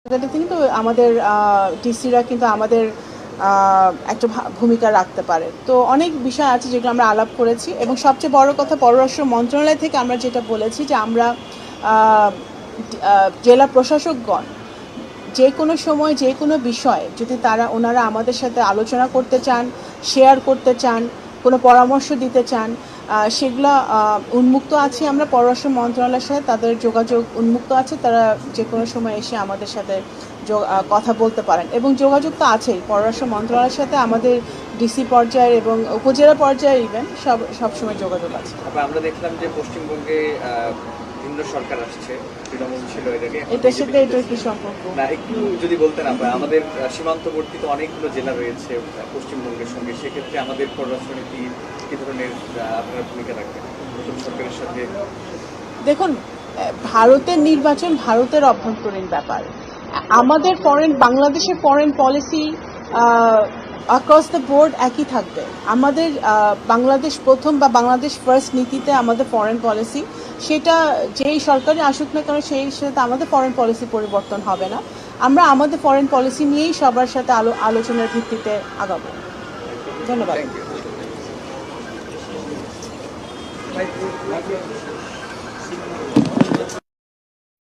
কিন্তু আমাদের ডিসিরা কিন্তু আমাদের একটা ভূমিকা রাখতে পারে। তো অনেক বিষয় আছে যেগুলো আমরা আলাপ করেছি এবং সবচেয়ে বড় কথা পররাষ্ট্র মন্ত্রণালয় থেকে আমরা যেটা বলেছি যে আমরা জেলা প্রশাসকগণ যে কোনো সময় যে কোনো বিষয় যদি ওনারা আমাদের সাথে আলোচনা করতে চান, শেয়ার করতে চান, কোনো পরামর্শ দিতে চান, সেগুলো উন্মুক্ত আছি আমরা পররাষ্ট্র মন্ত্রণালয়ের সাথে, তাদের যোগাযোগ উন্মুক্ত আছে, তারা যে কোনো সময় এসে আমাদের সাথে কথা বলতে পারেন এবং যোগাযোগ তো আছেই পররাষ্ট্র মন্ত্রণালয়ের সাথে আমাদের ডিসি পর্যায়ের এবং উপজেলা পর্যায়ে ইভেন সবসময় যোগাযোগ আছে। আমরা দেখলাম যে পশ্চিমবঙ্গে কেন্দ্র সরকার আসছে, তৃণমূল ছিল এটার সাথে এটার কি সম্পর্ক না, একটু যদি বলতেন। আমরা আমাদের সীমান্তবর্তী তো অনেকগুলো জেলা রয়েছে পশ্চিমবঙ্গের সঙ্গে, সেক্ষেত্রে আমাদের পররাষ্ট্রনীতি কি ধরনের আপনারা ভূমিকা রাখবেন নতুন সরকারের সাথে? দেখুন, ভারতের নির্বাচন ভারতের অভ্যন্তরীণ ব্যাপার। আমাদের বাংলাদেশের foreign policy across the board একই থাকবে। আমাদের বাংলাদেশ প্রথম বা বাংলাদেশ ফার্স্ট নীতিতে আমাদের ফরেন পলিসি, সেটা যেই সরকারই আসুক না কেন সেই সাথে আমাদের ফরেন পলিসি পরিবর্তন হবে না। আমরা আমাদের ফরেন পলিসি নিয়েই সবার সাথে আলোচনার ভিত্তিতে আগাবো। ধন্যবাদ।